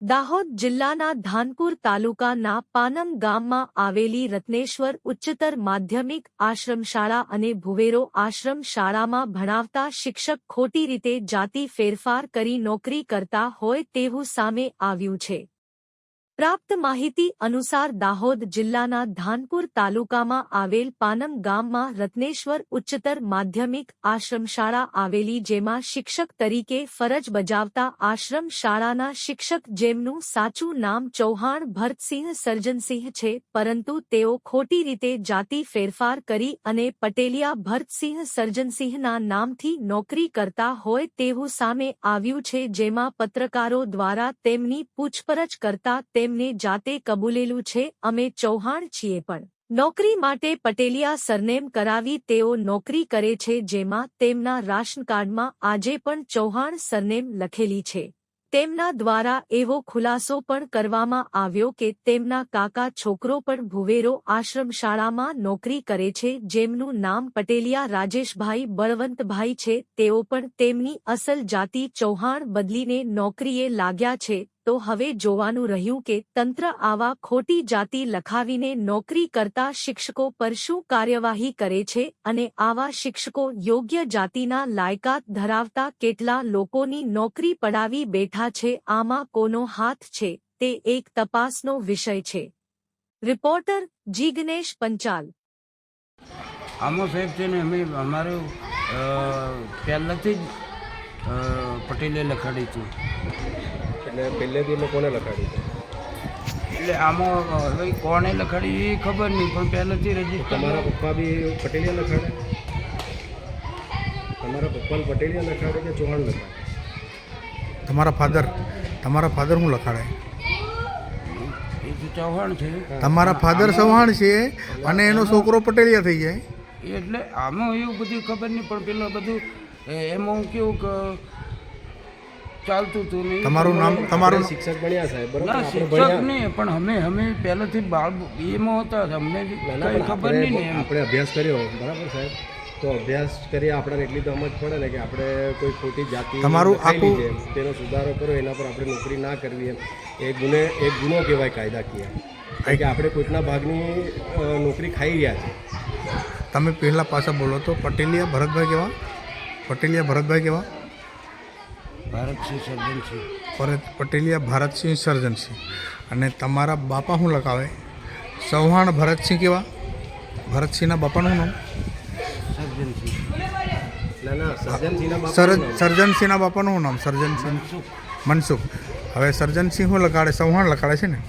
દાહોદ જિલ્લાના ધાનપુર તાલુકાના પાનમ ગામમાં આવેલી રત્નેશ્વર ઉચ્ચતર માધ્યમિક આશ્રમશાળા અને ભુવેરો આશ્રમ શાળામાં ભણાવતા શિક્ષક ખોટી રીતે જાતિ ફેરફાર કરી નોકરી કરતા હોય તેવું સામે આવ્યું છે। પ્રાપ્ત માહિતી અનુસાર દાહોદ જિલ્લાના ધાનપુર તાલુકામાં આવેલ પાનમ ગામમાં રત્નેશ્વર ઉચ્ચતર માધ્યમિક આશ્રમશાળા આવેલી જેમાં શિક્ષક તરીકે ફરજ બજાવતા આશ્રમ શાળાના શિક્ષક જેમનું સાચું નામ ચૌહાણ ભરતસિંહ સર્જનસિંહ છે, પરંતુ તેઓ ખોટી રીતે જાતિ ફેરફાર કરી અને પટેલિયા ભરતસિંહ સર્જનસિંહના નામથી નોકરી કરતા હોય તેવું સામે આવ્યું છે, જેમાં પત્રકારો દ્વારા તેમની પૂછપરછ કરતા તેમને જાતે કબૂલેલું છે, અમે ચૌહાણ છીએ પણ નોકરી માટે પટેલિયા સરનેમ કરાવી તેઓ નોકરી કરે છે, જેમાં તેમના રાશન કાર્ડમાં આજે પણ ચૌહાણ સરનેમ લખેલી છે। તેમના દ્વારા એવો ખુલાસો પણ કરવામાં આવ્યો કે તેમના કાકા છોકરો પણ ભુવેરો આશ્રમશાળામાં નોકરી કરે છે, જેમનું નામ પટેલિયા રાજેશભાઈ બળવંતભાઈ છે। તેઓ પણ તેમની અસલ જાતિ ચૌહાણ બદલીને નોકરીએ લાગ્યા છે। તો હવે જોવાનું રહ્યું કે તંત્ર આવા ખોટી જાતિ લખાવીને નોકરી કરતા શિક્ષકો પર શું કાર્યવાહી કરે છે અને આવા શિક્ષકો યોગ્ય જાતિના લાયકાત ધરાવતા કેટલા લોકોની નોકરી પડાવી બેઠા છે, આમાં કોનો હાથ છે તે એક તપાસનો વિષય છે। રિપોર્ટર જીગ્નેશ પંચાલ। આમાં સાહેબ છે ને અમે અમારું પહેલાંથી જ પટેલે લખાડી હતું, એટલે પહેલેથી લોકોને લખાડી છે। એટલે આમાં હવે કોણે લખાડી એ ખબર નહીં, પણ પહેલાંથી રજીસ્ટર તમારા પપ્પા બી પટેલિયા લખાડે? તમારા પપ્પાને પટેલિયા લખાડે કે ચૌહાણ લખાડે? તમારા ફાધર શું લખાડે? એ તો ચૌહાણ છે। તમારા ફાધર ચૌહાણ છે અને એનો છોકરો પટેલિયા થઈ જાય, એટલે આમાં એવું બધું ખબર નહીં, પણ પેલું બધું એમાં કેવું કે ચાલતું હતું નહીં। તમારું નામ તમારું શિક્ષક બન્યા સાહેબ, બરોબર? ના, આપણે શિક્ષક ભણ્યા. નહીં, પણ અમે પહેલાંથી બાળ એમાં હતા, અમને ના, ના, કંઈ પણ ખબર નહીં ને એમ। આપણે અભ્યાસ કર્યો, બરાબર સાહેબ? તો અભ્યાસ કરીએ આપણને એટલી તો સમજ પડે ને કે આપણે કોઈ ખોટી જાતિ તમારું લખાયેલી આખું- છે, તેનો સુધારો કરો, એના પર આપણે નોકરી ના કરવી એમ એક ગુનો કહેવાય કાયદાકીય, કારણ કે આપણે કોઈકના ભાગની નોકરી ખાઈ રહ્યા છે। તમે પહેલાં પાછા બોલો તો પટેલિયા ભરતભાઈ કેવા? પટેલિયા ભરતભાઈ કેવા? ભારતસિંહ સર્જનસિંહ। પટેલિયા ભારતસિંહ સર્જનસિંહ। અને તમારા બાપા શું લખાવે? ચૌહાણ ભરતસિંહ કેવા? ભરતસિંહના બાપાનું નામ? સર્જનસિંહ। ના ના, સર્જનસિંહના બાપા સર્જનસિંહના બાપાનું નામ? સર્જનસિંહ મનસુખ। હવે સર્જનસિંહ શું લખાડે? ચૌહાણ લખાડે છે ને?